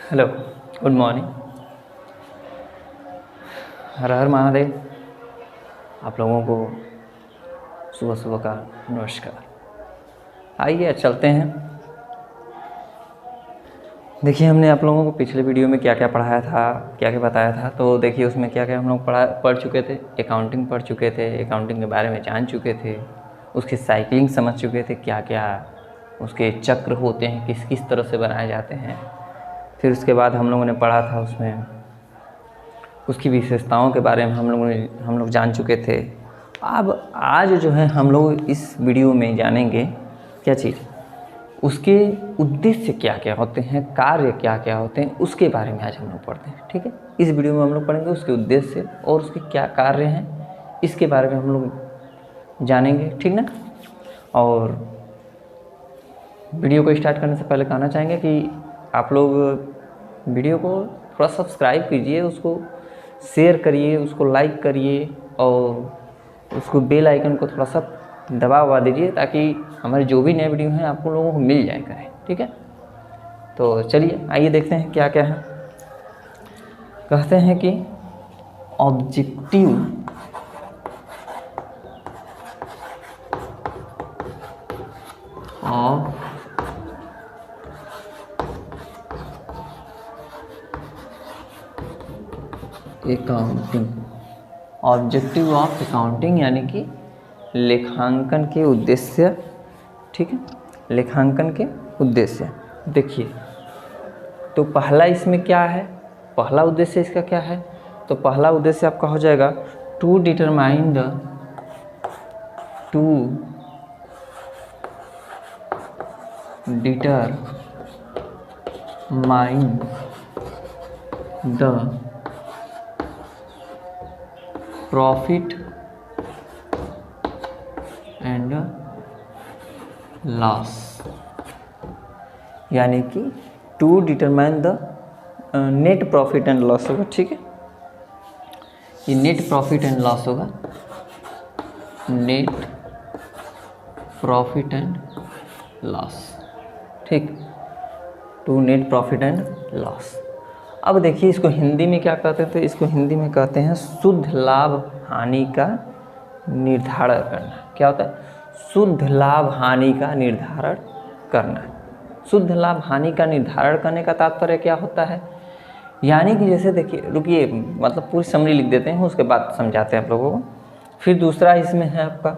Hello, good morning. Har Har Mahadev. आप लोगों को सुबह सुबह का नमस्कार। आइए चलते हैं। देखिए, हमने आप लोगों को पिछले वीडियो में क्या क्या पढ़ाया था, क्या क्या बताया था। तो देखिए उसमें क्या क्या हम लोग पढ़ चुके थे। अकाउंटिंग पढ़ चुके थे, अकाउंटिंग के बारे में जान चुके थे, उसकी साइकिलिंग समझ चुके थे, क्या क्या उसके चक्र होते हैं, किस किस तरह से बनाए जाते हैं। फिर उसके बाद हम लोगों ने पढ़ा था उसमें उसकी विशेषताओं के बारे में हम लोग जान चुके थे। अब आज जो है हम लोग इस वीडियो में जानेंगे क्या चीज़, उसके उद्देश्य क्या क्या होते हैं, कार्य क्या क्या होते हैं, उसके बारे में आज हम लोग पढ़ते हैं। ठीक है, इस वीडियो में हम लोग पढ़ेंगे उसके उद्देश्य और उसके क्या कार्य हैं, इसके बारे में हम लोग जानेंगे। ठीक ना। और वीडियो को स्टार्ट करने से पहले कहना चाहेंगे कि आप लोग वीडियो को थोड़ा सब्सक्राइब कीजिए, उसको शेयर करिए, उसको लाइक करिए और उसको बेल आइकन को थोड़ा सा दबा दीजिए ताकि हमारे जो भी नए वीडियो हैं आपको लोगों को मिल जाए करें। ठीक है, तो चलिए आइए देखते हैं क्या क्या है। कहते हैं कि objective of accounting, objective of accounting यानी कि लेखांकन के उद्देश्य। ठीक है, लेखांकन के उद्देश्य। देखिए, तो पहला इसमें क्या है, पहला उद्देश्य इसका क्या है। तो पहला उद्देश्य आपका हो जाएगा to determine the profit and loss, यानी कि to determine the net profit and loss होगा। ठीक है, ये नेट प्रॉफिट एंड लॉस होगा, नेट प्रॉफिट एंड लॉस। ठीक, to net profit and loss. अब देखिए इसको हिंदी में क्या कहते हैं, तो इसको हिंदी में कहते हैं शुद्ध लाभ हानि का निर्धारण करना। क्या होता है? शुद्ध लाभ हानि का निर्धारण करना। शुद्ध लाभ हानि का निर्धारण करने का तात्पर्य क्या होता है, यानी कि जैसे देखिए, रुकिए, मतलब पूरी समरी लिख देते हैं, उसके बाद समझाते हैं आप लोगों को। फिर दूसरा इसमें है आपका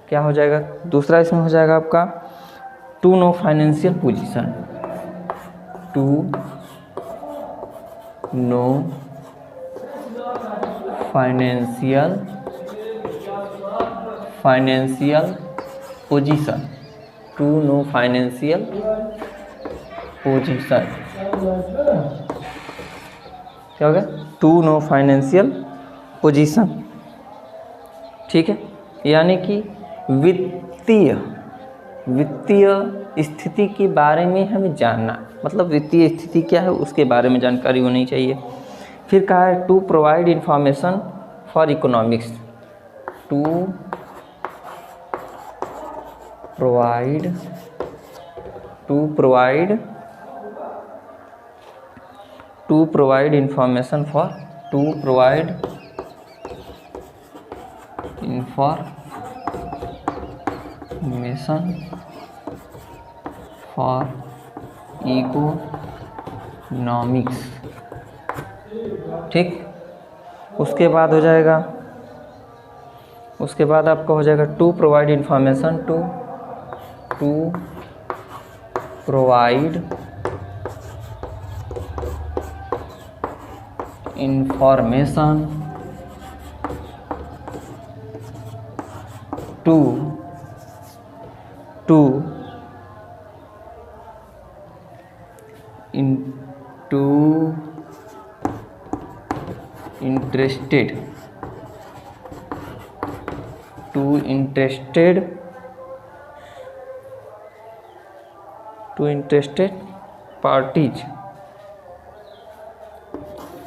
क्या हो जाएगा, दूसरा इसमें हो जाएगा आपका to know financial position, to know financial position, to know financial position. क्या हो गया? To know financial position. ठीक है, यानी कि वित्तीय स्थिति के बारे में हमें जानना, मतलब वित्तीय स्थिति क्या है उसके बारे में जानकारी होनी चाहिए। फिर कहा है to provide information for economics, to provide information for economics. ठीक, उसके बाद हो जाएगा, उसके बाद आपका हो जाएगा to provide information to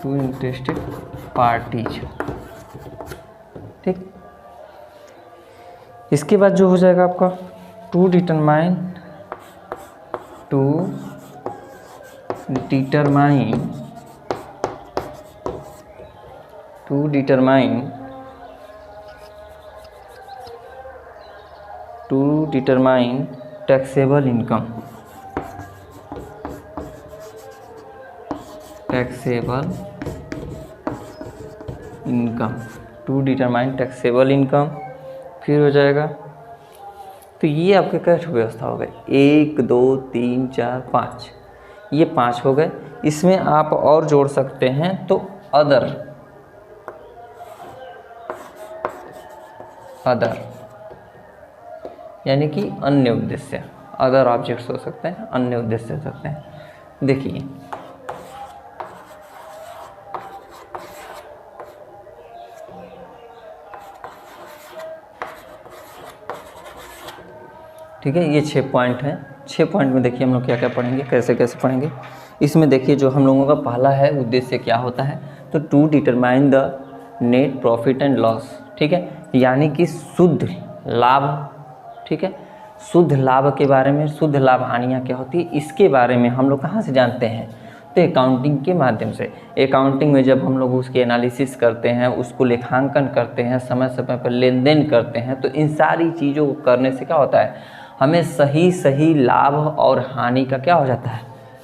interested parties. ठीक, इसके बाद जो हो जाएगा आपका to determine determine taxable income, to determine taxable income. फिर हो जाएगा, तो ये आपके कैसे व्यवस्था हो गए, 1 2 3 4 5, ये 5 हो गए। इसमें आप और जोड़ सकते हैं तो अदर यानी कि अन्य उद्देश्य, अदर ऑब्जेक्ट्स हो सकते हैं, अन्य उद्देश्य हो सकते हैं। देखिए ठीक है, ये 6 पॉइंट हैं। 6 पॉइंट में देखिए हम लोग क्या क्या पढ़ेंगे, कैसे कैसे पढ़ेंगे। इसमें देखिए जो हम लोगों का पहला है उद्देश्य क्या होता है, तो to determine the net profit and loss. ठीक है, यानी कि शुद्ध लाभ, ठीक है, शुद्ध लाभ के बारे में, शुद्ध लाभ हानियाँ क्या होती है इसके बारे में हम लोग कहाँ से जानते हैं, तो अकाउंटिंग के माध्यम से। अकाउंटिंग में जब हम लोग उसके एनालिसिस करते हैं, उसको लेखांकन करते हैं, समय समय पर लेन देन करते हैं, तो इन सारी चीज़ों को करने से क्या होता है, हमें सही लाभ और हानि का क्या हो जाता है,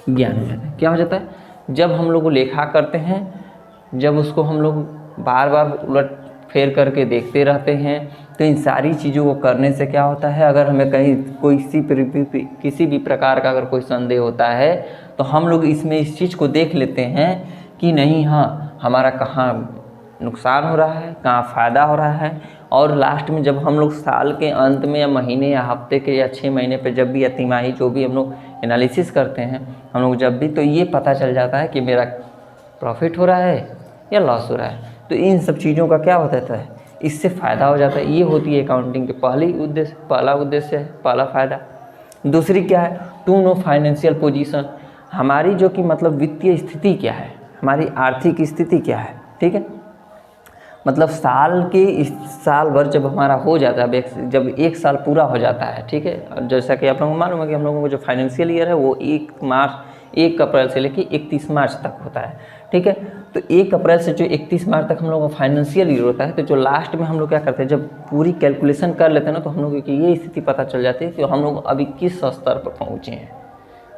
ज्ञान हो जाता है। क्या हो जाता है, जब हम लोग लेखा करते हैं, जब उसको हम लोग बार बार उलट फेर करके देखते रहते हैं, तो इन सारी चीज़ों को करने से क्या होता है, अगर हमें कहीं किसी भी प्रकार का अगर कोई संदेह होता है, तो हम लोग इसमें इस चीज़ को देख लेते हैं कि नहीं, हाँ हमारा कहाँ नुकसान हो रहा है, कहाँ फ़ायदा हो रहा है। और लास्ट में जब हम लोग साल के अंत में या महीने या हफ्ते के या 6 महीने पे जब भी या तिमाही जो भी हम लोग एनालिसिस करते हैं हम लोग जब भी, तो ये पता चल जाता है कि मेरा प्रॉफिट हो रहा है या लॉस हो रहा है। तो इन सब चीज़ों का क्या होता है, इससे फ़ायदा हो जाता है। ये होती है अकाउंटिंग के पहला उद्देश्य है, पहला फ़ायदा। दूसरी क्या है, टू नो फाइनेंशियल पोजीशन, हमारी जो कि मतलब वित्तीय स्थिति क्या है, हमारी आर्थिक स्थिति क्या है। ठीक है, मतलब साल भर जब हमारा हो जाता है, जब 1 साल पूरा हो जाता है, ठीक है, जैसा कि आप लोगों को मालूम है कि हम लोगों को जो फाइनेंशियल ईयर है वो 1 अप्रैल से लेकर 31 मार्च तक होता है। ठीक है, तो 1 अप्रैल से जो 31 मार्च तक हम लोगों का फाइनेंशियल ईयर होता है, तो जो लास्ट में हम लोग क्या करते हैं, जब पूरी कैलकुलेशन कर लेते हैं ना, तो हम लोगों की ये स्थिति पता चल जाती है कि हम लोग अभी किस स्तर पर पहुँचे हैं।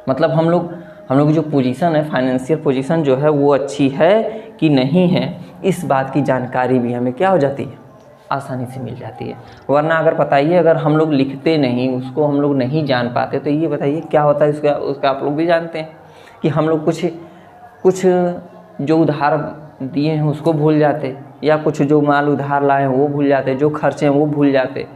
मतलब हम लोग की जो पोजीशन है, फाइनेंशियल पोजीशन जो है वो अच्छी है कि नहीं है, इस बात की जानकारी भी हमें क्या हो जाती है, आसानी से मिल जाती है। वरना अगर बताइए, अगर हम लोग लिखते नहीं, उसको हम लोग नहीं जान पाते, तो ये बताइए क्या होता है उसका आप लोग भी जानते हैं कि हम लोग कुछ जो उधार दिए हैं उसको भूल जाते, या कुछ जो माल उधार लाए हैं वो भूल जाते, जो खर्चे हैं वो भूल जाते।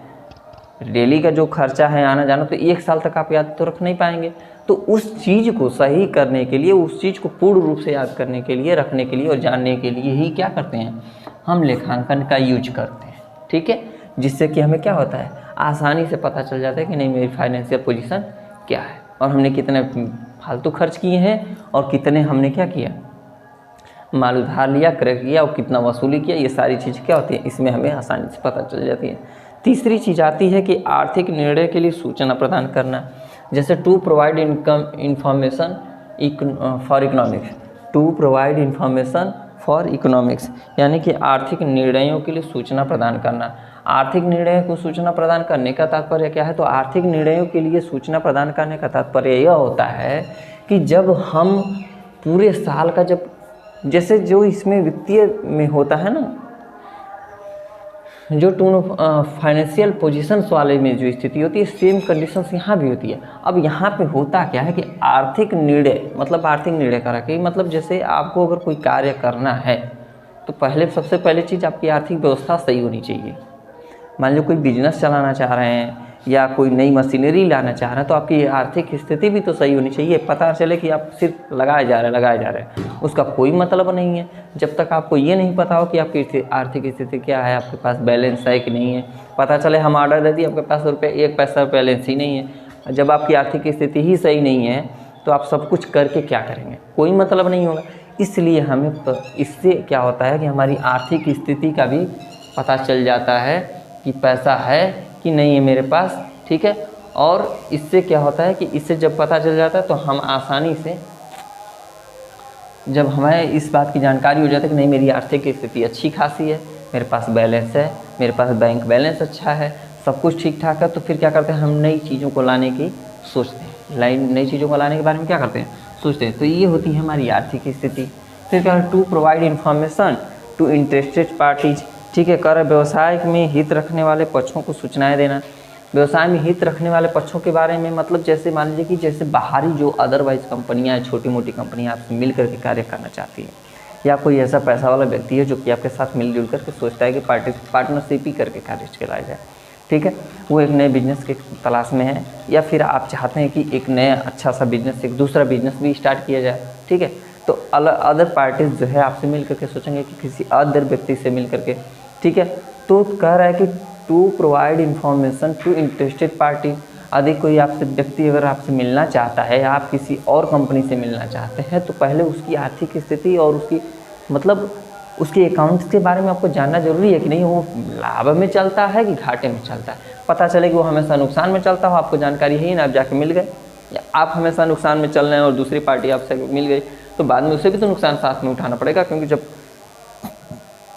डेली का जो खर्चा है आना जाना, तो 1 साल तक आप याद तो रख नहीं पाएंगे। तो उस चीज़ को सही करने के लिए, उस चीज़ को पूर्ण रूप से याद करने के लिए, रखने के लिए और जानने के लिए ही क्या करते हैं, हम लेखांकन का यूज करते हैं। ठीक है, जिससे कि हमें क्या होता है, आसानी से पता चल जाता है कि नहीं मेरी फाइनेंशियल पोजीशन क्या है, और हमने कितने फालतू खर्च किए हैं और कितने हमने क्या किया, माल उधार लिया, क्रय किया और कितना वसूली किया। ये सारी चीज़ क्या होती है, इसमें हमें आसानी से पता चल जाती है। तीसरी चीज़ आती है कि आर्थिक निर्णय के लिए सूचना प्रदान करना, जैसे to provide information for economics, to provide information for economics, यानी कि आर्थिक निर्णयों के लिए सूचना प्रदान करना। आर्थिक निर्णय को सूचना प्रदान करने का तात्पर्य क्या है, तो आर्थिक निर्णयों के लिए सूचना प्रदान करने का तात्पर्य यह होता है कि जब हम पूरे साल का, जब जैसे जो इसमें वित्तीय में होता है ना, जो फाइनेंशियल पोजीशंस वाले में जो स्थिति होती है, सेम कंडीशंस यहाँ भी होती है। अब यहाँ पे होता क्या है कि आर्थिक निर्णय, मतलब आर्थिक निर्णय करा कि मतलब जैसे आपको अगर कोई कार्य करना है, तो सबसे पहले चीज़ आपकी आर्थिक व्यवस्था सही होनी चाहिए। मान लो कोई बिजनेस चलाना चाह रहे हैं या कोई नई मशीनरी लाना चाह रहे हैं, तो आपकी आर्थिक स्थिति भी तो सही होनी चाहिए। पता चले कि आप सिर्फ लगाए जा रहे हैं, उसका कोई मतलब नहीं है जब तक आपको ये नहीं पता हो कि आपकी आर्थिक स्थिति क्या है, आपके पास बैलेंस है कि नहीं है। पता चले हम ऑर्डर दे दिए, आपके पास 1 पैसा बैलेंस ही नहीं है। जब आपकी आर्थिक स्थिति ही सही नहीं है, तो आप सब कुछ करके क्या करेंगे, कोई मतलब नहीं होगा। इसलिए हमें इससे क्या होता है कि हमारी आर्थिक स्थिति का भी पता चल जाता है कि पैसा है कि नहीं है मेरे पास। ठीक है, और इससे क्या होता है कि इससे जब पता चल जाता है, तो हम आसानी से जब हमें इस बात की जानकारी हो जाती है कि नहीं मेरी आर्थिक स्थिति अच्छी खासी है, मेरे पास बैलेंस है, मेरे पास बैंक बैलेंस अच्छा है, सब कुछ ठीक ठाक है, तो फिर क्या करते हैं हम नई चीज़ों को लाने की सोचते हैं, नई चीज़ों को लाने के बारे में क्या करते हैं सोचते हैं। तो ये होती है हमारी आर्थिक स्थिति। फिर क्या है, to provide information to interested parties, ठीक है। कर व्यवसाय में हित रखने वाले पक्षों को सूचनाएं देना। व्यवसाय में हित रखने वाले पक्षों के बारे में मतलब जैसे मान लीजिए कि जैसे बाहरी जो अदरवाइज कंपनियां, छोटी मोटी कंपनियां आपसे मिल करके कार्य करना चाहती हैं, या कोई ऐसा पैसा वाला व्यक्ति है जो कि आपके साथ मिलजुल करके सोचता है कि पार्टनरशिप ही करके कार्य चलाया जाए, ठीक है। वो एक नए बिजनेस के तलाश में है, या फिर आप चाहते हैं कि एक नया अच्छा सा बिजनेस, एक दूसरा बिजनेस भी स्टार्ट किया जाए, ठीक है। तो अदर पार्टीज जो है आपसे मिल करके सोचेंगे कि किसी अदर व्यक्ति से मिल करके, ठीक है। तो कह रहा है कि to provide information to interested party, यदि कोई आपसे व्यक्ति अगर आपसे मिलना चाहता है या आप किसी और कंपनी से मिलना चाहते हैं, तो पहले उसकी आर्थिक स्थिति और उसकी मतलब उसके अकाउंट्स के बारे में आपको जानना जरूरी है कि नहीं वो लाभ में चलता है कि घाटे में चलता है। पता चले कि वो हमेशा नुकसान में चलता हो, आपको जानकारी है ही ना, आप जाके मिल गए, या आप हमेशा नुकसान में चल रहे हैं और दूसरी पार्टी आपसे मिल गई, तो बाद में उसे भी तो नुकसान साथ में उठाना पड़ेगा, क्योंकि जब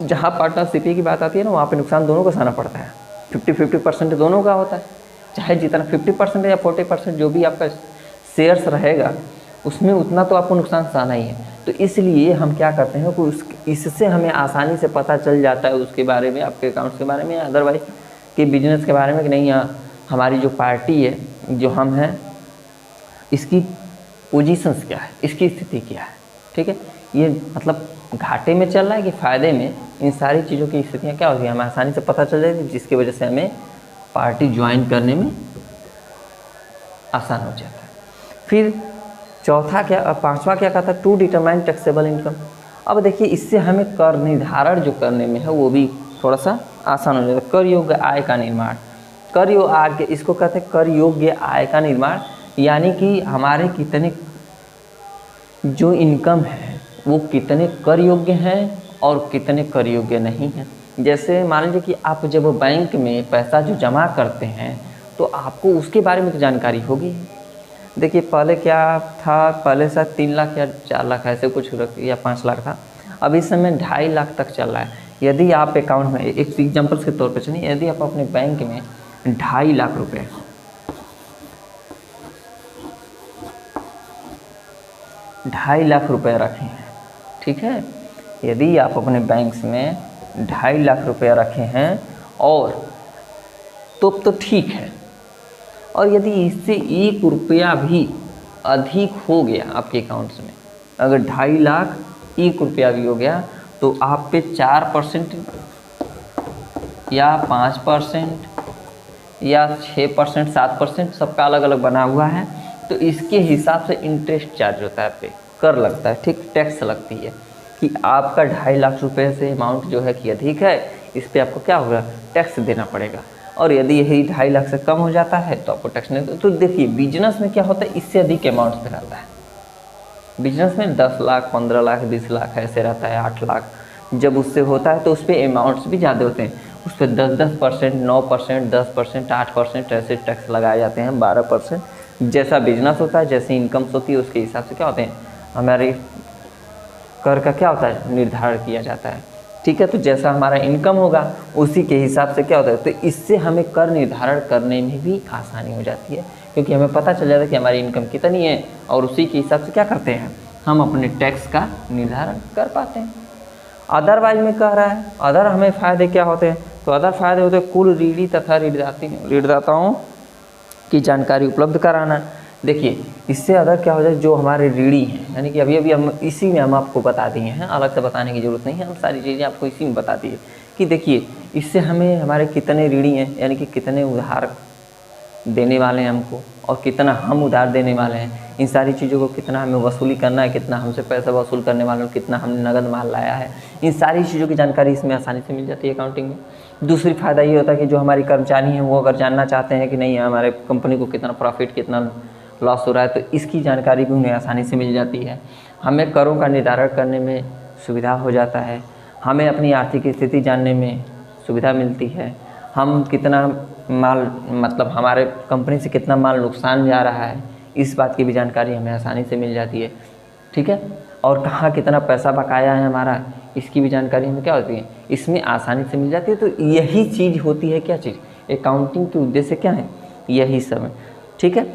जहाँ पार्टनरशिप की बात आती है ना, वहाँ पे नुकसान दोनों को सहना पड़ता है। 50-50% दोनों का होता है, चाहे जितना 50% या 40% जो भी आपका शेयर्स रहेगा उसमें उतना तो आपको नुकसान सहना ही है। तो इसलिए हम क्या करते हैं कि इससे हमें आसानी से पता चल जाता है उसके बारे में, आपके अकाउंट्स के बारे में, या अदरवाइज के बिजनेस के बारे में कि नहीं हमारी जो पार्टी है, जो हम हैं, इसकी पोजीशंस क्या है, इसकी स्थिति क्या है, ठीक है। ये मतलब घाटे में चल रहा है कि फ़ायदे में, इन सारी चीज़ों की स्थितियाँ क्या होती है हमें आसानी से पता चल जाएगी, जिसकी वजह से हमें पार्टी ज्वाइन करने में आसान हो जाता है। फिर पांचवा क्या कहता है, टू डिटरमाइन टैक्सेबल इनकम। अब देखिए इससे हमें कर निर्धारण जो करने में है वो भी थोड़ा सा आसान हो जाता है। कर योग्य आय का निर्माण, कर योग्य आय, इसको कहते हैं कर योग्य आय का निर्माण, यानी कि हमारे कितने जो इनकम है वो कितने कर योग्य हैं और कितने कर योग्य नहीं हैं। जैसे मान लीजिए कि आप जब बैंक में पैसा जो जमा करते हैं तो आपको उसके बारे में तो जानकारी होगी। देखिए पहले क्या था, पहले शायद 3 लाख या 4 लाख ऐसे कुछ या 5 लाख था, अब इस समय 2.5 लाख तक चल रहा है। यदि आप अकाउंट में, एक एग्जाम्पल के तौर पर चलिए, यदि आप अपने बैंक में 2.5 लाख रुपये 2.5 लाख रुपये रखे हैं, ठीक है। यदि आप अपने बैंक में 2.5 लाख रुपया रखे हैं और तो ठीक है, और यदि इससे 1 रुपया भी अधिक हो गया आपके अकाउंट्स में, अगर 2.5 लाख 1 रुपया भी हो गया, तो आप पे 4% या 5% या 6%, 7%, सबका अलग अलग बना हुआ है। तो इसके हिसाब से इंटरेस्ट चार्ज होता है, पे कर लगता है, ठीक, टैक्स लगती है कि आपका 2.5 लाख रुपए से अमाउंट जो है कि अधिक है, इस पर आपको क्या होगा, टैक्स देना पड़ेगा। और यदि यही 2.5 लाख से कम हो जाता है तो आपको टैक्स नहीं। तो देखिए बिजनेस में क्या होता है, इससे अधिक अमाउंट पे रहता है। बिजनेस में 10 लाख, 15 लाख, 20 लाख ऐसे रहता है, 8 लाख जब उससे होता है तो उस पर अमाउंट्स भी ज़्यादा होते हैं, उस पर 10%, 9%, 10%, 8% ऐसे टैक्स लगाए जाते हैं, 12%। जैसा बिजनेस होता है, जैसी इनकम्स होती है, उसके हिसाब से क्या होते हैं हमारे कर का क्या होता है, निर्धारण किया जाता है, ठीक है। तो जैसा हमारा इनकम होगा उसी के हिसाब से क्या होता है, तो इससे हमें कर निर्धारण करने में भी आसानी हो जाती है, क्योंकि हमें पता चल जाता है कि हमारी इनकम कितनी है, और उसी के हिसाब से क्या करते हैं हम अपने टैक्स का निर्धारण कर पाते हैं। अदरवाइज में कह रहा है, अदर हमें फ़ायदे क्या होते हैं, तो अदर फायदे होते हैं कुल ऋणी तथा ऋणदाताओं की जानकारी उपलब्ध कराना। देखिए इससे अदर क्या हो जाए, जो हमारे ऋणी हैं, यानी कि अभी हम इसी में हम आपको बता दिए हैं, अलग से बताने की ज़रूरत नहीं है, हम सारी चीज़ें आपको इसी में बता दिए कि देखिए इससे हमें हमारे कितने ऋणी हैं, यानी कि कितने उधार देने वाले हैं हमको, और कितना हम उधार देने वाले हैं, इन सारी चीज़ों को कितना हमें वसूली करना है, कितना हमसे पैसा वसूल करने वाले हैं, कितना हमने नगद माल लाया है, इन सारी चीज़ों की जानकारी इसमें आसानी से मिल जाती है अकाउंटिंग में। दूसरी फ़ायदा ये होता है कि जो हमारी कर्मचारी हैं वो अगर जानना चाहते हैं कि नहीं हमारे कंपनी को कितना प्रॉफिट, कितना लॉस हो रहा है, तो इसकी जानकारी भी उन्हें आसानी से मिल जाती है। हमें करों का निर्धारण करने में सुविधा हो जाता है, हमें अपनी आर्थिक स्थिति जानने में सुविधा मिलती है, हम कितना माल, मतलब हमारे कंपनी से कितना माल नुकसान जा रहा है, इस बात की भी जानकारी हमें आसानी से मिल जाती है, ठीक है। और कहाँ कितना पैसा बकाया है हमारा, इसकी भी जानकारी हमें क्या होती है, इसमें आसानी से मिल जाती है। तो यही चीज़ होती है, क्या चीज़, अकाउंटिंग के उद्देश्य क्या है, यही सब है। ठीक है,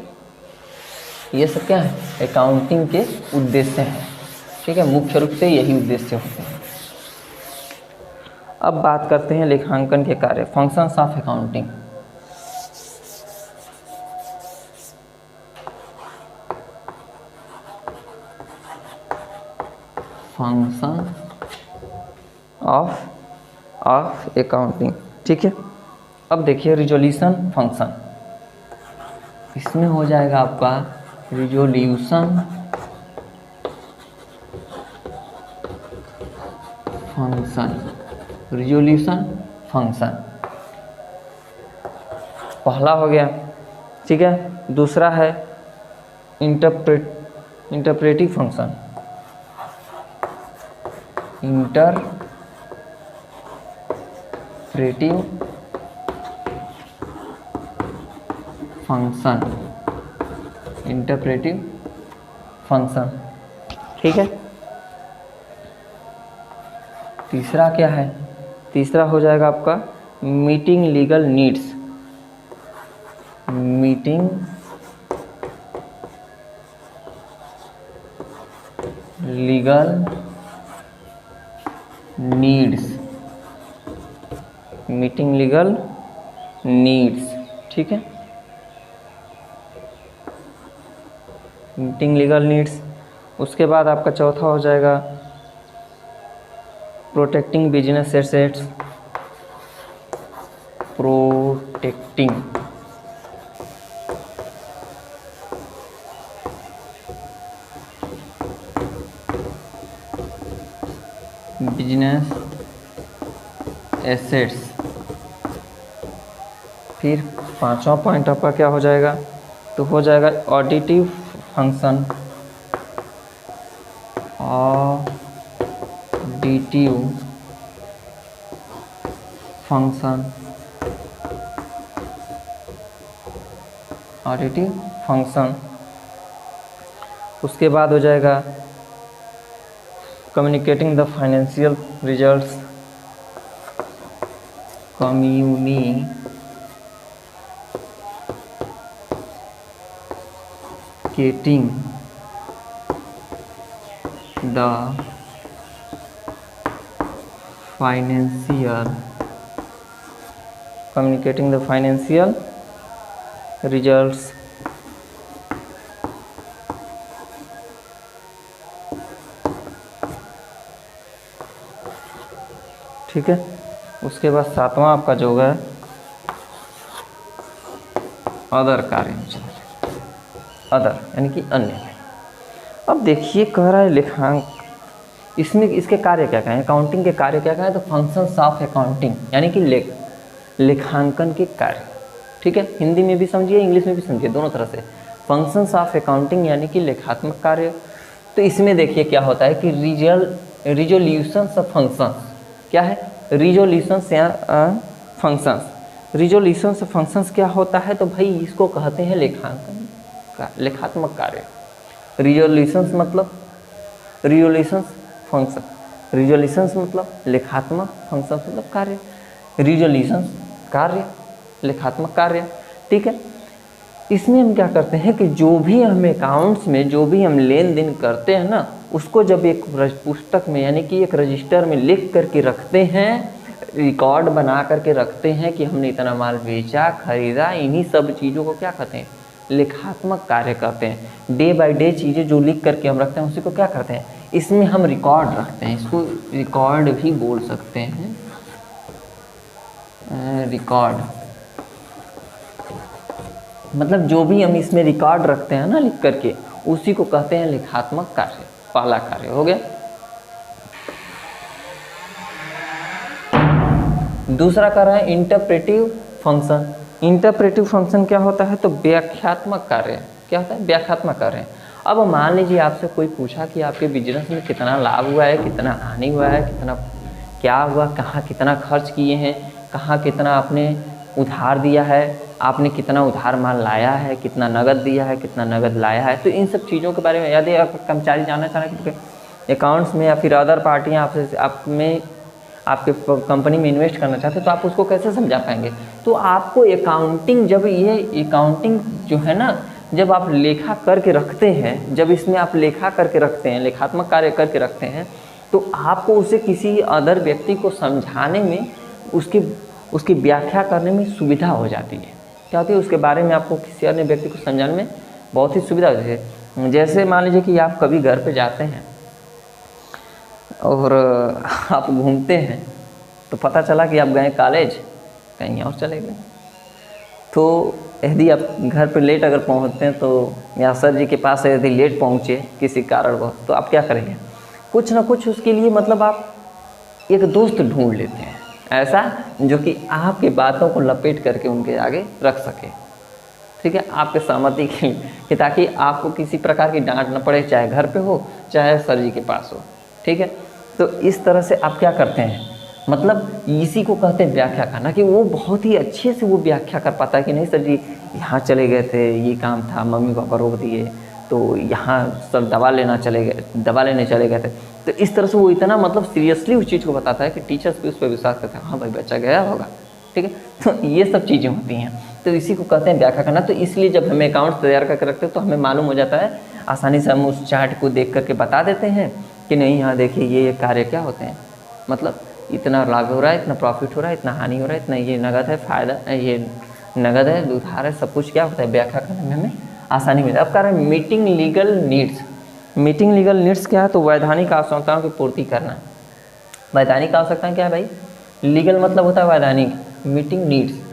ये सब क्या है, अकाउंटिंग के उद्देश्य हैं। ठीक है, मुख्य रूप से यही उद्देश्य होते हैं। अब बात करते हैं लेखांकन के कार्य, functions of accounting. Function of accounting. ठीक है, अब देखिए रिजोल्यूशन फंक्शन, इसमें हो जाएगा आपका रिजोल्यूशन फंक्शन। रिजोल्यूशन फंक्शन पहला हो गया। ठीक है, दूसरा है interpretive function. Interpretive function, interpretive function. ठीक है, तीसरा क्या है, तीसरा हो जाएगा आपका meeting legal needs. Meeting legal needs, meeting legal needs. ठीक है, मीटिंग लीगल नीड्स। उसके बाद आपका चौथा हो जाएगा protecting business assets. Protecting business assets. फिर पांचवा पॉइंट आपका क्या हो जाएगा, तो हो जाएगा auditive function. Auditive function, auditive function. उसके बाद हो जाएगा communicating the financial results. Communicating the financial, communicating the financial results. ठीक है, उसके बाद सातवां आपका जो है अदर कार्य, अदर यानी कि अन्य। अब देखिए कह रहा है लेखांक, इसमें इसके कार्य क्या क्या हैं, अकाउंटिंग के कार्य क्या क्या है, तो फंक्शंस ऑफ अकाउंटिंग यानी कि लेखांकन के कार्य। ठीक है, हिंदी में भी समझिए इंग्लिश में भी समझिए, दोनों तरह से। फंक्शंस ऑफ अकाउंटिंग यानी कि लेखात्मक कार्य। तो इसमें देखिए क्या होता है कि रिजोल्यूशंस ऑफ फंक्शंस, क्या है, रिजोल्यूशंस या फंक्शंस। रिजोल्यूशंस ऑफ फंक्शंस क्या होता है, तो भाई इसको कहते हैं लेखांकन का लेखात्मक कार्य। रिजोल्यूशंस मतलब रिजोल्यूशंस फंक्शन, रिजोल्यूशंस मतलब लेखात्मक, फंक्शंस मतलब कार्य। रिजोल्यूशंस कार्य, लेखात्मक कार्य। ठीक है, इसमें हम क्या करते हैं कि जो भी हम अकाउंट्स में जो भी हम लेन देन करते हैं ना, उसको जब एक पुस्तक में यानी कि एक रजिस्टर में लिख करके रखते हैं, रिकॉर्ड बना करके रखते हैं कि हमने इतना माल बेचा, खरीदा, इन्हीं सब चीज़ों को क्या कहते हैं, लेखात्मक कार्य करते हैं। डे बाय डे चीज़ें जो लिख करके हम रखते हैं उसी को क्या करते हैं, इसमें हम रिकॉर्ड रखते हैं, इसको रिकॉर्ड भी बोल सकते हैं, रिकॉर्ड मतलब जो भी हम इसमें रिकॉर्ड रखते हैं ना लिख करके, उसी को कहते हैं लेखात्मक कार्य। पहला कार्य हो गया। दूसरा कार्य है इंटरप्रेटिव फंक्शन। इंटरप्रेटिव फंक्शन क्या होता है, तो व्याख्यात्मक कार्य। क्या होता है, व्याख्यात्मक कार्य। अब मान लीजिए आपसे कोई पूछा कि आपके बिजनेस में कितना लाभ हुआ है, कितना हानि हुआ है, कितना क्या हुआ, कहाँ कितना खर्च किए हैं, कहाँ कितना आपने उधार दिया है, आपने कितना उधार माल लाया है, कितना नगद दिया है, कितना नगद लाया है। तो इन सब चीज़ों के बारे में यदि आप कर्मचारी जानना चाह रहे हैं अकाउंट्स में या फिर अदर पार्टियाँ आपसे आप में आपके कंपनी में इन्वेस्ट करना चाहते हैं तो आप उसको कैसे समझा पाएंगे। तो आपको अकाउंटिंग, जब ये अकाउंटिंग जो है ना, जब आप लेखा करके रखते हैं, जब इसमें आप लेखा करके रखते हैं, लेखात्मक कार्य करके रखते हैं, तो आपको उसे किसी अदर व्यक्ति को समझाने में, उसकी व्याख्या करने में सुविधा हो जाती है। क्या होती है, उसके बारे में आपको किसी अन्य व्यक्ति को समझाने में बहुत ही सुविधा होती है। जैसे मान लीजिए कि आप कभी घर पे जाते हैं और आप घूमते हैं, तो पता चला कि आप गए कॉलेज, कहीं और चले गए। तो यदि आप घर पे लेट अगर पहुंचते हैं, तो या सर जी के पास यदि लेट पहुंचे किसी कारणवश, तो आप क्या करेंगे, कुछ ना कुछ उसके लिए मतलब आप एक दोस्त ढूंढ लेते हैं ऐसा, जो कि आपकी बातों को लपेट करके उनके आगे रख सके, ठीक है, आपके सहमति के लिए, कि ताकि आपको किसी प्रकार की डांट न पड़े, चाहे घर पे हो चाहे सर जी के पास हो, ठीक है। तो इस तरह से आप क्या करते हैं, मतलब इसी को कहते हैं व्याख्या करना, कि वो बहुत ही अच्छे से वो व्याख्या कर पाता है कि नहीं सर जी यहाँ चले गए थे, ये काम था, मम्मी पापा रोक दिए, तो यहाँ सर दवा लेने चले गए थे। तो इस तरह से वो इतना मतलब सीरियसली उस चीज़ को बताता है कि टीचर्स भी उस पर विश्वास करते हैं, हाँ भाई बच्चा गया होगा, ठीक है। तो ये सब चीज़ें होती हैं, तो इसी को कहते हैं व्याख्या करना। तो इसलिए जब हमें अकाउंट्स तैयार करके रखते हैं तो हमें मालूम हो जाता है, आसानी से हम उस चार्ट को देख करके बता देते हैं कि नहीं यहाँ देखिए ये कार्य क्या होते हैं, मतलब इतना लाभ हो रहा है, इतना प्रॉफिट हो रहा है, इतना हानि हो रहा है, इतना ये नगद है, फायदा ये नगद है, उधार है, सब कुछ क्या होता है, व्याख्या करने में हमें आसानी मिलती है। अब कारण meeting legal needs. Meeting legal needs क्या है, तो वैधानिक आवश्यकताओं की पूर्ति करना। वैधानिक आवश्यकताएं क्या है भाई, लीगल मतलब होता है वैधानिक, मीटिंग नीड्स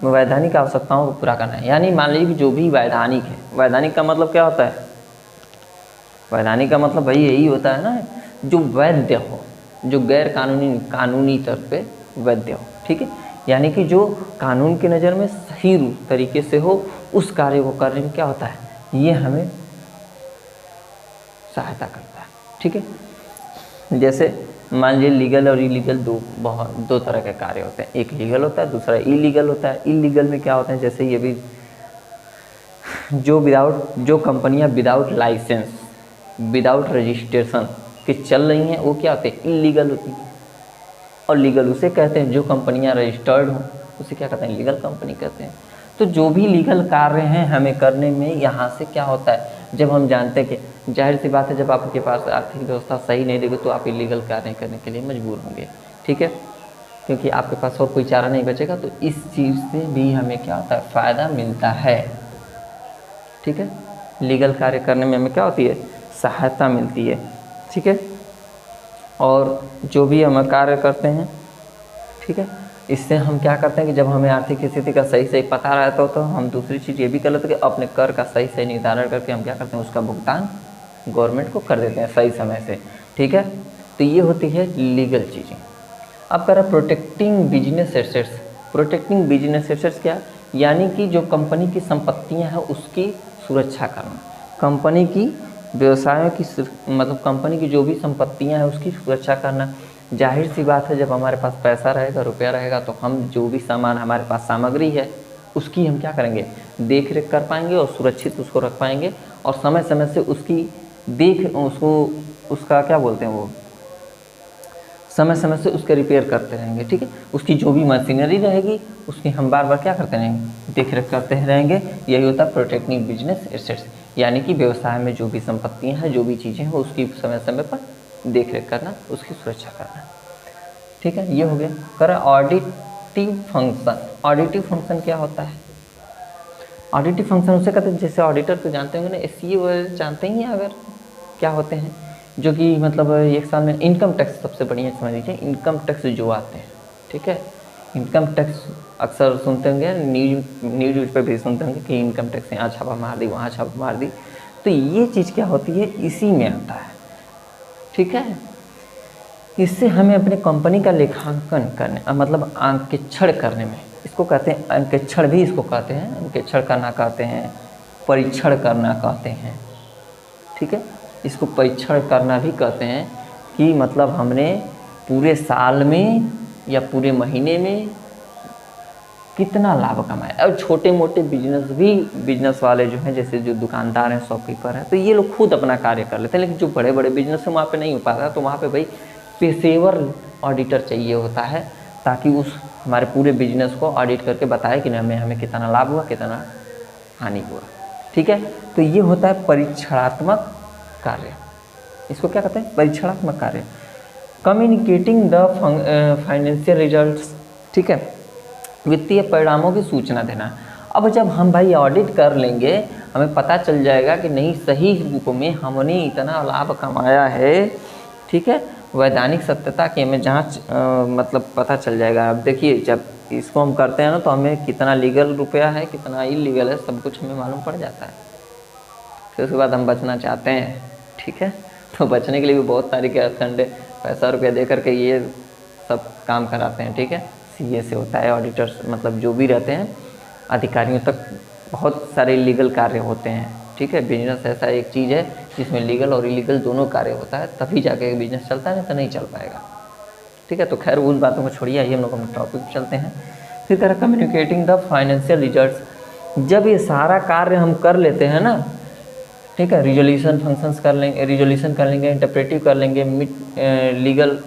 वैधानिक आवश्यकताओं को पूरा करना है। यानी मान लीजिए कि जो भी वैधानिक है, वैधानिक का मतलब क्या होता है, वैधानिक का मतलब भाई यही होता है ना, जो वैध हो, जो गैर कानूनी तौर पे वैध हो, ठीक है, यानी कि जो कानून की नज़र में सही तरीके से हो, उस कार्य को करने में क्या होता है, ये हमें सहायता करता है, ठीक है। जैसे मान लीजिए लीगल और इलीगल दो तरह के कार्य होते हैं, एक लीगल होता है, दूसरा इलीगल होता है। इलीगल में क्या होते हैं, जैसे ये भी जो कंपनियां विदाउट लाइसेंस, विदाउट रजिस्ट्रेशन के चल रही हैं, वो क्या होते हैं, इलीगल होती हैं। और लीगल उसे कहते हैं जो कंपनियां रजिस्टर्ड हों, उसे क्या कहते हैं, लीगल कंपनी कहते हैं। तो जो भी लीगल कार्य हैं हमें करने में यहाँ से क्या होता है, जब हम जानते हैं कि जाहिर सी बात है जब आपके पास आर्थिक व्यवस्था सही नहीं रहेगी तो आप इलीगल कार्य करने के लिए मजबूर होंगे, ठीक है, क्योंकि आपके पास और कोई चारा नहीं बचेगा। तो इस चीज़ से भी हमें क्या होता है, फ़ायदा मिलता है, ठीक है। लीगल कार्य करने में हमें क्या होती है, सहायता मिलती है, ठीक है। और जो भी हम कार्य करते हैं, ठीक है, इससे हम क्या करते हैं कि जब हमें आर्थिक स्थिति का सही पता रहता हो तो हम दूसरी चीज़ ये भी कर लेते हैं कि अपने कर का सही निर्धारण करके हम क्या करते हैं, उसका भुगतान गवर्नमेंट को कर देते हैं सही समय से, ठीक है। तो ये होती है लीगल चीज़ें। अब कह रहा protecting business assets. Protecting business assets क्या, यानी कि जो कंपनी की संपत्तियाँ हैं उसकी सुरक्षा करना, कंपनी की व्यवसायों की मतलब कंपनी की जो भी संपत्तियाँ हैं उसकी सुरक्षा करना। जाहिर सी बात है जब हमारे पास पैसा रहेगा, रुपया रहेगा, तो हम जो भी सामान हमारे पास सामग्री है उसकी हम क्या करेंगे, देख रेख कर पाएंगे और सुरक्षित उसको रख पाएंगे, और समय समय से उसका क्या बोलते हैं, वो समय समय से उसके रिपेयर करते रहेंगे, ठीक है। उसकी जो भी मशीनरी रहेगी उसकी हम बार बार क्या करते रहेंगे, देख रेख करते रहेंगे। यही होता है प्रोटेक्टिंग बिजनेस एसेट्स, यानी कि व्यवसाय में जो भी संपत्तियाँ हैं, जो भी चीज़ें हैं, उसकी समय समय पर देख रेख करना, उसकी सुरक्षा करना, ठीक है। ये हो गया। करा ऑडिटिव फंक्शन। ऑडिटिव फंक्शन क्या होता है, ऑडिटिव फंक्शन उसे कहते हैं, जैसे ऑडिटर तो जानते होंगे ना, SCA जानते ही हैं अगर क्या होते हैं, जो कि मतलब एक साल में इनकम टैक्स, सबसे बढ़िया समझ लीजिए, इनकम टैक्स जो आते हैं, ठीक है। इनकम टैक्स अक्सर सुनते होंगे, न्यूज पे भी सुनते होंगे कि इनकम टैक्स यहाँ छापा मार दी, वहाँ छापा मार दी। तो ये चीज़ क्या होती है, इसी में आता है, ठीक है। इससे हमें अपने कंपनी का लेखांकन करने, मतलब अंकेक्षण करने में, इसको कहते हैं अंकेक्षण भी इसको कहते हैं, अंकेक्षण करना कहते हैं, परीक्षण करना कहते हैं, ठीक है। इसको परीक्षण करना भी कहते हैं कि मतलब हमने पूरे साल में या पूरे महीने में कितना लाभ कमाया। और छोटे मोटे बिजनेस वाले जो हैं, जैसे जो दुकानदार हैं, शॉपकीपर हैं, तो ये लोग खुद अपना कार्य कर लेते हैं। लेकिन जो बड़े बड़े बिजनेस हैं वहाँ पे नहीं हो पाता, तो वहाँ पे भाई पेशेवर ऑडिटर चाहिए होता है, ताकि उस हमारे पूरे बिजनेस को ऑडिट करके बताए कि हमें कितना लाभ हुआ, कितना हानि हुआ। ठीक है, तो ये होता है परीक्षणात्मक कार्य। इसको क्या कहते हैं? परीक्षणात्मक कार्य। Communicating the financial results. ठीक है, वित्तीय परिणामों की सूचना देना। अब जब हम भाई ऑडिट कर लेंगे, हमें पता चल जाएगा कि नहीं, सही बुक में हमने इतना लाभ कमाया है। ठीक है, वैधानिक सत्यता की हमें जांच मतलब पता चल जाएगा। अब देखिए, जब इसको हम करते हैं ना, तो हमें कितना लीगल रुपया है, कितना इलीगल है, सब कुछ हमें मालूम पड़ जाता है। फिर उसके बाद हम बचना चाहते हैं। ठीक है, तो बचने के लिए भी बहुत तरीके हैं। पैसा रुपया दे करके ये सब काम कराते हैं। ठीक है, सीए से होता है, ऑडिटर्स मतलब जो भी रहते हैं अधिकारियों तक बहुत सारे लीगल कार्य होते हैं। ठीक है, बिजनेस ऐसा एक चीज़ है जिसमें लीगल और इलीगल दोनों कार्य होता है, तभी जाके बिजनेस चलता है, नहीं तो नहीं चल पाएगा। ठीक है, तो खैर उन बातों को छोड़िए, आइए हम लोग अपने टॉपिक पर चलते हैं। फिर कह रहा कम्युनिकेटिंग द फाइनेंशियल रिजल्ट्स। जब ये सारा कार्य हम कर लेते हैं ना, ठीक है, रिजोल्यूशन फंक्शंस कर लेंगे, रिजोल्यूशन कर लेंगे, इंटरप्रेटिव कर लेंगे, लीगल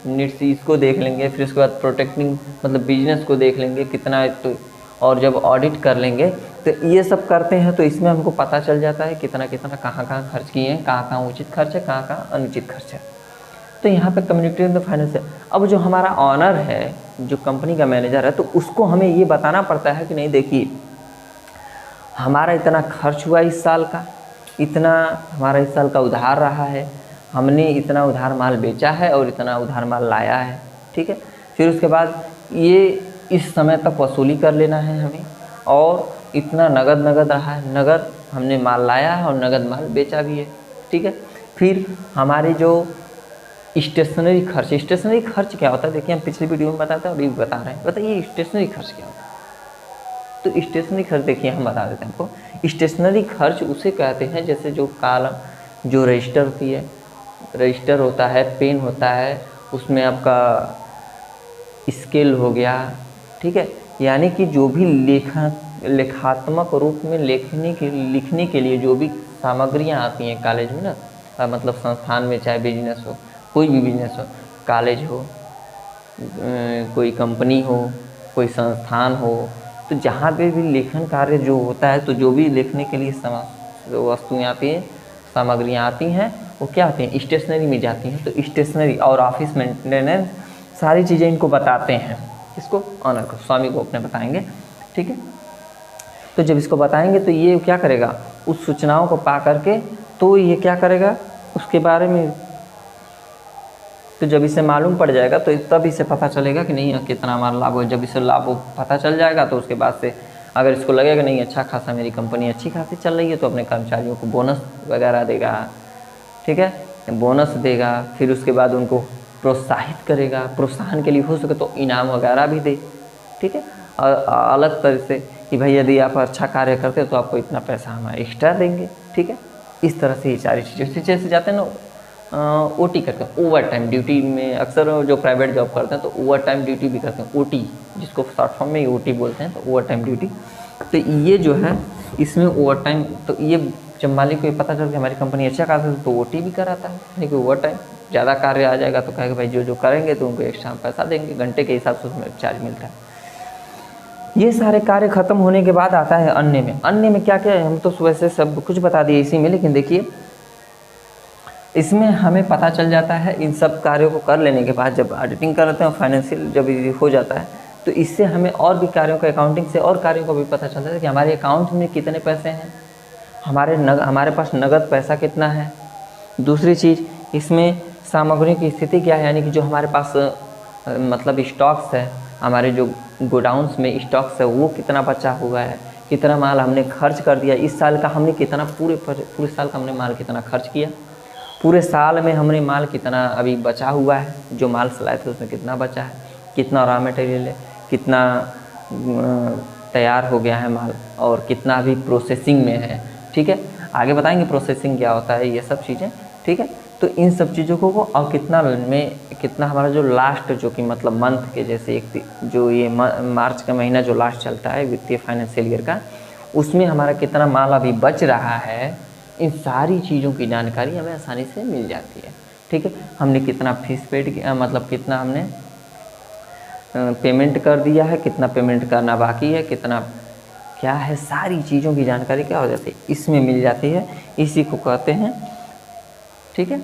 नीड्स इसको देख लेंगे, फिर उसके बाद प्रोटेक्टिंग मतलब बिजनेस को देख लेंगे कितना, तो और जब ऑडिट कर लेंगे तो ये सब करते हैं, तो इसमें हमको पता चल जाता है कितना कितना कहाँ कहाँ खर्च किए हैं, कहाँ कहाँ उचित खर्च है, कहाँ कहाँ अनुचित खर्च है। तो यहाँ पे कम्युनिकेटिंग द फाइनेंस है। अब जो हमारा ऑनर है, जो कंपनी का मैनेजर है, तो उसको हमें ये बताना पड़ता है कि नहीं, देखिए हमारा इतना खर्च हुआ इस साल का, इतना हमारा इस साल का उधार रहा है, हमने इतना उधार माल बेचा है और इतना उधार माल लाया है। ठीक है, फिर उसके बाद ये इस समय तक वसूली कर लेना है हमें, और इतना नगद रहा है, नगद हमने माल लाया है और नगद माल बेचा भी है। ठीक है, फिर हमारे जो स्टेशनरी खर्च क्या होता है, देखिए हम पिछली वीडियो में बताते हैं, अभी भी बता रहे हैं। बताइए स्टेशनरी खर्च क्या होता है? तो स्टेशनरी खर्च देखिए हम बता देते हैं आपको। स्टेशनरी खर्च उसे कहते हैं जैसे जो कॉलम, जो रजिस्टर होती है, रजिस्टर होता है, पेन होता है, उसमें आपका स्केल हो गया। ठीक है, यानी कि जो भी लेखात्मक रूप में लिखने के लिए जो भी सामग्रियां आती हैं कॉलेज में ना, मतलब संस्थान में, चाहे बिजनेस हो, कोई भी बिजनेस हो, कॉलेज हो, कोई कंपनी हो, कोई संस्थान हो, तो जहाँ पे भी लेखन कार्य जो होता है, तो जो भी लिखने के लिए वस्तुएँ आती हैं, सामग्रियाँ आती हैं, वो क्या आती हैं, स्टेशनरी में जाती हैं। तो स्टेशनरी और ऑफिस मेंटेनेंस सारी चीज़ें इनको बताते हैं। इसको ऑनर को, स्वामी को अपने बताएंगे। ठीक है, तो जब इसको बताएंगे तो ये क्या करेगा, उस सूचनाओं को पा करके तो ये क्या करेगा उसके बारे में, तो जब इसे मालूम पड़ जाएगा तो तब इसे पता चलेगा कि नहीं कितना हमारा लाभ हो। जब इसे लाभ पता चल जाएगा तो उसके बाद से अगर इसको लगेगा नहीं अच्छा खासा मेरी कंपनी अच्छी खासी चल रही है, तो अपने कर्मचारियों को बोनस वगैरह देगा। ठीक है, बोनस देगा, फिर उसके बाद उनको प्रोत्साहित करेगा, प्रोत्साहन के लिए हो सके तो इनाम वगैरह भी दे। ठीक है, और अलग तरह से कि भाई यदि आप अच्छा कार्य करते हो तो आपको इतना पैसा हम एक्स्ट्रा देंगे। ठीक है, इस तरह से ये सारी चीज़ें जैसे जाते हैं ना, ओटी करते हैं, ओवर टाइम ड्यूटी में। अक्सर जो प्राइवेट जॉब करते हैं तो ओवर टाइम ड्यूटी भी करते हैं, ओटी, जिसको शॉर्ट फॉर्म में ओटी बोलते हैं, तो ओवर टाइम ड्यूटी। तो ये जो है इसमें ओवर टाइम, तो ये जब मालिक को ये पता चल कि हमारी कंपनी अच्छा कार्य है तो ओटी भी कराता है, यानी कि ओवर टाइम ज़्यादा कार्य आ जाएगा तो कहेगा भाई जो करेंगे तो उनको एक्स्ट्रा पैसा देंगे, घंटे के हिसाब से उसमें चार्ज मिलता है। ये सारे कार्य खत्म होने के बाद आता है अन्य में। अन्य में क्या क्या है, हम तो सुबह से सब कुछ बता दिए इसी में, लेकिन देखिए इसमें हमें पता चल जाता है इन सब कार्यों को कर लेने के बाद, जब ऑडिटिंग करते हैं, फाइनेंशियल जब हो जाता है, तो इससे हमें और भी कार्यों का, अकाउंटिंग से और कार्यों को भी पता चलता है कि हमारे अकाउंट में कितने पैसे हैं, हमारे पास नगद पैसा कितना है। दूसरी चीज़, इसमें सामग्रियों की स्थिति क्या है, यानी कि जो हमारे पास मतलब स्टॉक्स है, हमारे जो गोडाउंस में स्टॉक्स है वो कितना बचा हुआ है, कितना माल हमने खर्च कर दिया इस साल का, हमने कितना पूरे साल का हमने माल कितना खर्च किया, पूरे साल में हमने माल कितना अभी बचा हुआ है, जो माल लाए थे उसमें कितना बचा है, कितना रॉ मटेरियल है, कितना तैयार हो गया है माल, और कितना अभी प्रोसेसिंग में है। ठीक है, आगे बताएंगे प्रोसेसिंग क्या होता है, ये सब चीज़ें। ठीक है, तो इन सब चीज़ों को और कितना हमारा जो लास्ट जो कि मतलब मंथ के जैसे जो ये मार्च का महीना जो लास्ट चलता है वित्तीय फाइनेंशियल ईयर का, उसमें हमारा कितना माल अभी बच रहा है, इन सारी चीज़ों की जानकारी हमें आसानी से मिल जाती है। ठीक है, हमने कितना फीस पेड किया, मतलब कितना हमने पेमेंट कर दिया है, कितना पेमेंट करना बाकी है, कितना क्या है, सारी चीज़ों की जानकारी क्या हो जाती है, इसमें मिल जाती है। इसी को कहते हैं, ठीक है,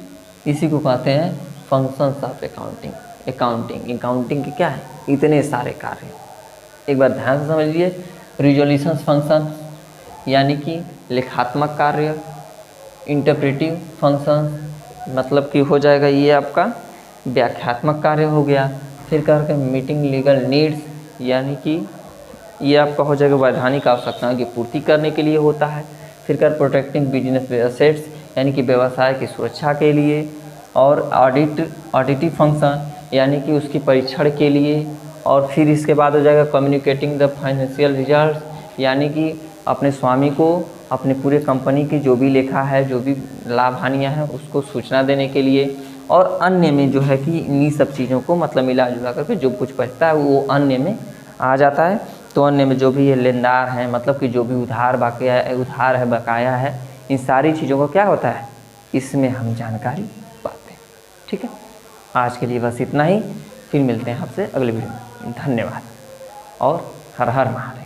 इसी को कहते हैं फंक्शंस ऑफ अकाउंटिंग। अकाउंटिंग के क्या है, इतने सारे कार्य। एक बार ध्यान से समझ लीजिए, रिजोल्यूशन फंक्शन यानी कि लेखात्मक कार्य, इंटरप्रेटिव फंक्शन मतलब कि हो जाएगा ये आपका व्याख्यात्मक कार्य हो गया। फिर करके मीटिंग लीगल नीड्स यानी कि ये आपका हो जाएगा वैधानिक आवश्यकताओं की पूर्ति करने के लिए होता है। फिर कर प्रोटेक्टिंग बिजनेस एसेट्स यानी कि व्यवसाय की सुरक्षा के लिए। और ऑडिटिव फंक्शन यानी कि उसकी परीक्षण के लिए। और फिर इसके बाद हो जाएगा कम्युनिकेटिंग द फाइनेंशियल रिजल्ट यानी कि अपने स्वामी को अपने पूरे कंपनी की जो भी लेखा है, जो भी लाभ हानियाँ हैं उसको सूचना देने के लिए। और अन्य में जो है कि इन्हीं सब चीज़ों को मतलब मिला जुला करके जो कुछ बचता है वो अन्य में आ जाता है। तो अन्य में जो भी ये लेनदार हैं, मतलब कि जो भी उधार है, बकाया है, इन सारी चीज़ों को क्या होता है, इसमें हम जानकारी पाते हैं। ठीक है, आज के लिए बस इतना ही, फिर मिलते हैं आपसे अगले वीडियो में। धन्यवाद और हर हर महादेव।